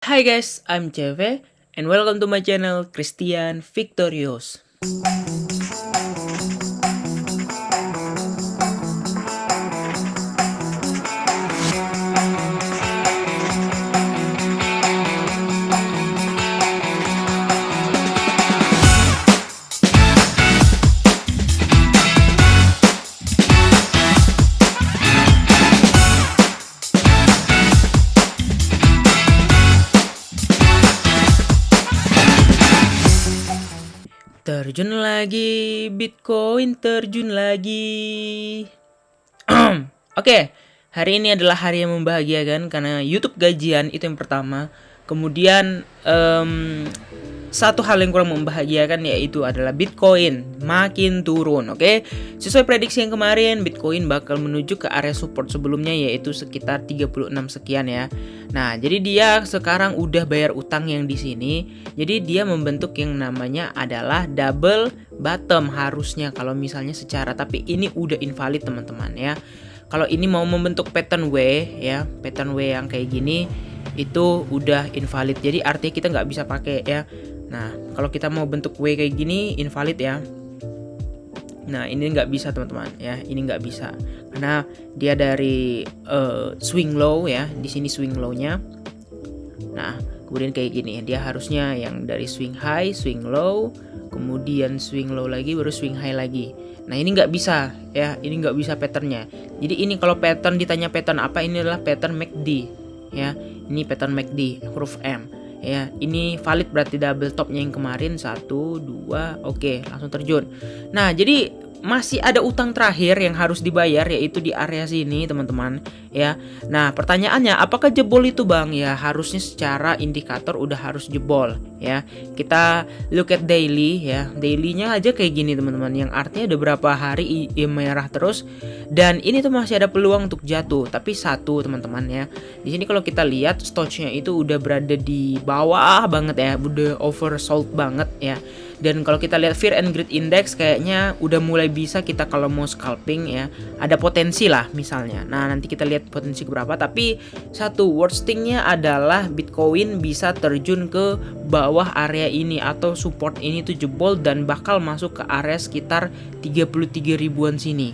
Hi guys, I'm Ceve and welcome to my channel Christian Victorious. Terjun lagi, Bitcoin terjun lagi. Oke, hari ini adalah hari yang membahagiakan karena YouTube gajian itu yang pertama. Kemudian satu hal yang kurang membahagiakan yaitu adalah Bitcoin makin turun. Oke, sesuai prediksi yang kemarin, Bitcoin bakal menuju ke area support sebelumnya yaitu sekitar 36 sekian ya. Nah, jadi dia sekarang udah bayar utang yang di sini. Jadi dia membentuk yang namanya adalah double bottom harusnya kalau misalnya secara, tapi ini udah invalid teman-teman ya. Kalau ini mau membentuk pattern W ya, pattern W yang kayak gini itu udah invalid. Jadi artinya kita nggak bisa pakai ya. Nah, kalau kita mau bentuk W kayak gini invalid ya. Nah, ini nggak bisa teman-teman ya. Ini nggak bisa karena dia dari swing low ya. Di sini swing low-nya. Nah, kemudian kayak gini. Dia harusnya yang dari swing high, swing low, kemudian swing low lagi, baru swing high lagi. Nah, ini nggak bisa ya. Ini nggak bisa patternnya. Jadi ini kalau pattern ditanya pattern apa, ini adalah pattern MACD ya. Ini pattern MACD huruf M ya. Ini valid berarti double topnya yang kemarin 1 2, oke, langsung terjun. Nah, jadi masih ada utang terakhir yang harus dibayar yaitu di area sini teman-teman ya. Nah, pertanyaannya apakah jebol itu Bang? Ya harusnya secara indikator udah harus jebol ya. Kita look at daily ya. Dailynya aja kayak gini teman-teman, yang artinya udah berapa hari merah terus dan ini tuh masih ada peluang untuk jatuh. Tapi satu teman-teman ya, di sini kalau kita lihat stochnya itu udah berada di bawah banget ya, udah oversold banget ya. Dan kalau kita lihat Fear and Greed Index kayaknya udah mulai bisa kita kalau mau scalping ya, ada potensi lah misalnya. Nah, nanti kita lihat potensi berapa. Tapi satu worst thingnya adalah Bitcoin bisa terjun ke bawah area ini atau support ini tuh jebol dan bakal masuk ke area sekitar 33 ribuan sini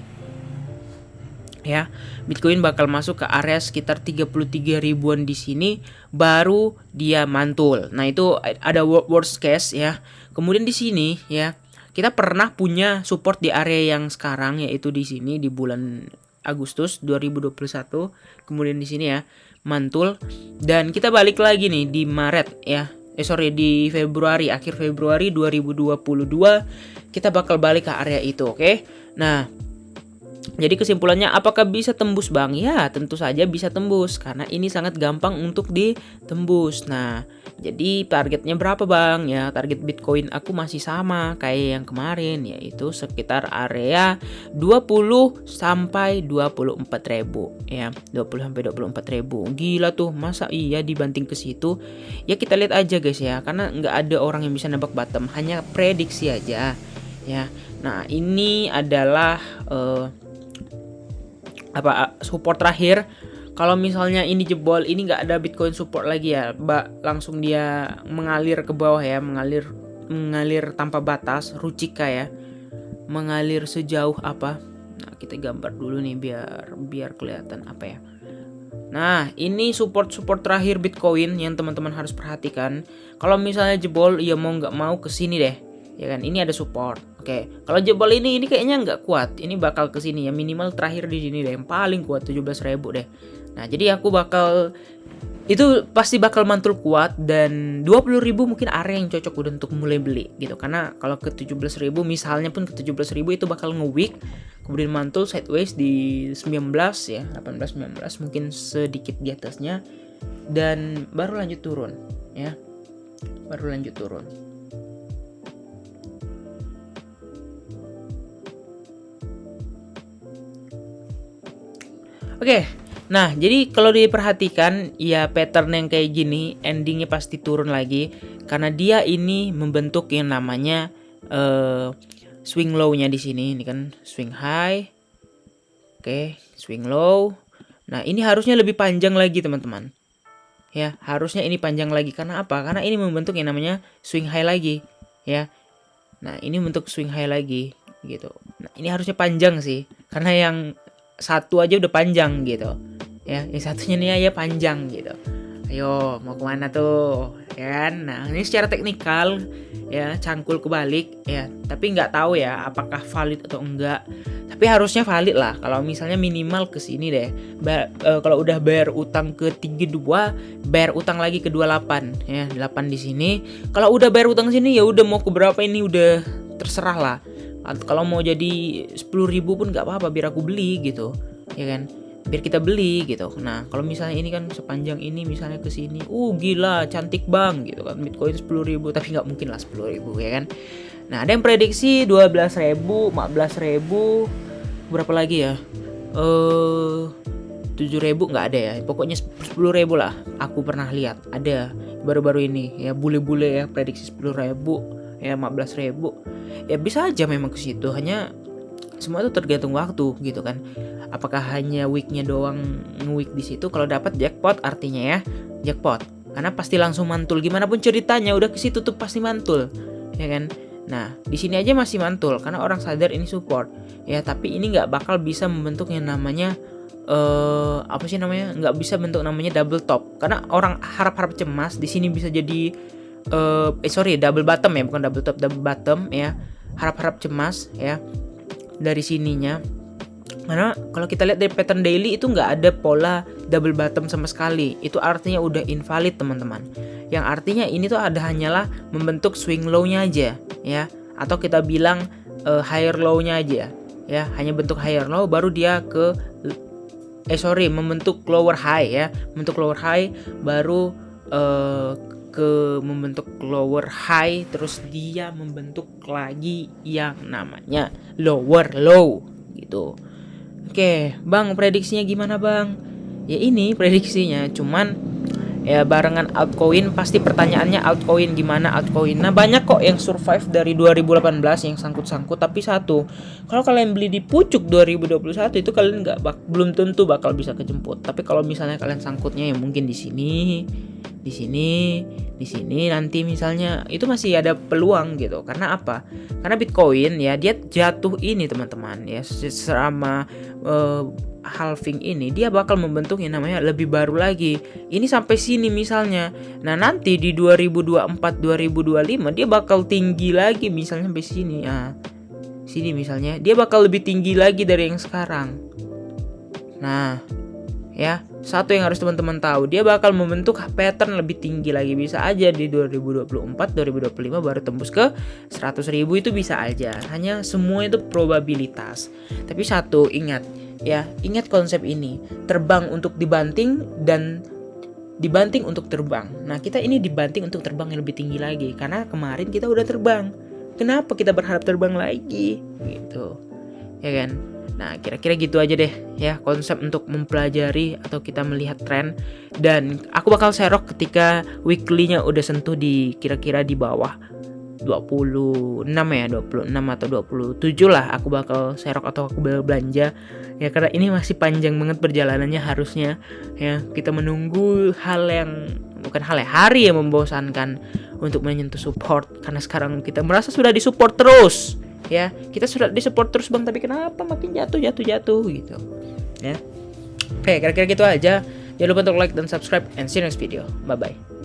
ya. Bitcoin bakal masuk ke area sekitar 33 ribuan di sini baru dia mantul. Nah, itu ada worst case ya. Kemudian di sini ya, kita pernah punya support di area yang sekarang yaitu di sini di bulan Agustus 2021. Kemudian di sini ya mantul dan kita balik lagi nih di Maret ya. Di Februari, akhir Februari 2022 kita bakal balik ke area itu, oke? Nah, jadi kesimpulannya apakah bisa tembus Bang? Ya tentu saja bisa tembus karena ini sangat gampang untuk ditembus. Nah, jadi targetnya berapa Bang? Ya target Bitcoin aku masih sama kayak yang kemarin yaitu sekitar area 20 sampai 24 ribu ya. 20 sampai 24 ribu. Gila tuh, masa iya dibanting ke situ? Ya kita lihat aja guys ya, karena nggak ada orang yang bisa nebak bottom, hanya prediksi aja ya. Nah, ini adalah support terakhir. Kalau misalnya ini jebol, ini nggak ada Bitcoin support lagi ya, langsung dia mengalir ke bawah ya, mengalir tanpa batas, Ruchika ya, mengalir sejauh apa? Nah, kita gambar dulu nih biar kelihatan apa ya. Nah, ini support terakhir Bitcoin yang teman-teman harus perhatikan. Kalau misalnya jebol, ya mau nggak mau kesini deh, ya kan? Ini ada support. Oke, kalau jebol ini kayaknya nggak kuat. Ini bakal ke sini ya, minimal terakhir di sini deh, yang paling kuat 17.000 deh. Nah, jadi aku itu pasti bakal mantul kuat dan 20.000 mungkin area yang cocok udah untuk mulai beli gitu. Karena kalau ke 17.000 misalnya pun ke 17.000 itu bakal nge-weak, kemudian mantul sideways di 19 ya, 18 19 mungkin sedikit di atasnya dan baru lanjut turun ya. Baru lanjut turun. Oke, nah jadi kalau diperhatikan ya pattern yang kayak gini endingnya pasti turun lagi karena dia ini membentuk yang namanya swing low-nya di sini. Ini kan swing high, oke, swing low. Nah ini harusnya lebih panjang lagi teman-teman. ya. Harusnya ini panjang lagi. Karena apa? Karena ini membentuk yang namanya swing high lagi, ya. Nah, ini bentuk swing high lagi gitu. Nah, ini harusnya panjang sih. Karena yang satu aja udah panjang gitu. Ya, yang satunya nih ya panjang gitu. Ayo, mau kemana tuh? Ya kan? Nah, ini secara teknikal ya, cangkul kebalik ya. Tapi nggak tahu ya apakah valid atau enggak. Tapi harusnya valid lah. Kalau misalnya minimal ke sini deh. Kalau udah bayar utang ke 32, bayar utang lagi ke 28 ya, 8 di sini. Kalau udah bayar utang sini ya udah mau ke berapa ini udah terserah lah. Kalau mau jadi 10.000 pun nggak apa-apa biar aku beli gitu. Ya kan? Biar kita beli gitu. Nah, kalau misalnya ini kan sepanjang ini misalnya ke sini, gila, cantik bang gitu kan. Bitcoin 10.000, tapi nggak mungkin lah 10.000 ya kan. Nah, ada yang prediksi 12.000, 14.000, berapa lagi ya? 7.000 nggak ada ya. Pokoknya 10.000 lah. Aku pernah lihat ada baru-baru ini ya, bule-bule ya prediksi 10.000 ya, 15.000. Ya bisa aja memang ke situ. Hanya semua itu tergantung waktu gitu kan. Apakah hanya weeknya doang nge-week di situ? Kalau dapat jackpot artinya ya jackpot. Karena pasti langsung mantul. Gimana pun ceritanya udah ke situ tuh pasti mantul, ya kan? Nah, di sini aja masih mantul karena orang sadar ini support. Ya, tapi ini nggak bakal bisa membentuk yang namanya nggak bisa bentuk namanya double top. Karena orang harap-harap cemas di sini bisa jadi double bottom ya, bukan double top, double bottom ya. Harap-harap cemas ya dari sininya. Karena kalau kita lihat dari pattern daily itu nggak ada pola double bottom sama sekali. Itu artinya udah invalid teman-teman. Yang artinya ini tuh hanyalah membentuk swing low-nya aja ya. Atau kita bilang higher low-nya aja ya. Hanya bentuk higher low baru dia membentuk lower high ya. Membentuk lower high baru ke membentuk lower high, terus dia membentuk lagi yang namanya lower low gitu. Oke, Bang, prediksinya gimana, Bang? Ya ini prediksinya, cuman ya barengan altcoin, pasti pertanyaannya altcoin gimana altcoin. Nah, banyak kok yang survive dari 2018 yang sangkut-sangkut, tapi satu, kalau kalian beli di pucuk 2021 itu kalian belum tentu bakal bisa kejemput. Tapi kalau misalnya kalian sangkutnya ya mungkin di sini nanti misalnya itu masih ada peluang gitu. Karena apa? Karena Bitcoin ya dia jatuh ini teman-teman ya, selama halving ini dia bakal membentuk yang namanya lebih baru lagi. Ini sampai sini misalnya. Nah, nanti di 2024 2025 dia bakal tinggi lagi misalnya sampai sini. Nah, sini misalnya dia bakal lebih tinggi lagi dari yang sekarang. Nah, ya, satu yang harus teman-teman tahu, dia bakal membentuk pattern lebih tinggi lagi. Bisa aja di 2024, 2025 baru tembus ke 100.000 itu bisa aja. Hanya semua itu probabilitas. Tapi satu, ingat konsep ini. Terbang untuk dibanting dan dibanting untuk terbang. Nah, kita ini dibanting untuk terbang yang lebih tinggi lagi. Karena kemarin kita udah terbang. Kenapa kita berharap terbang lagi? Gitu. Ya kan? Nah, kira-kira gitu aja deh ya konsep untuk mempelajari atau kita melihat tren. Dan aku bakal serok ketika weekly-nya udah sentuh di kira-kira di bawah 26 ya, 26 atau 27 lah aku bakal serok atau aku belanja ya, karena ini masih panjang banget perjalanannya harusnya ya. Kita menunggu hari yang membosankan untuk menyentuh support, karena sekarang kita merasa sudah disupport terus. Ya, kita sudah disupport terus bang, tapi kenapa makin jatuh gitu ya. Oke, kira-kira gitu aja. Jangan lupa untuk like dan subscribe, and see you next video. Bye bye.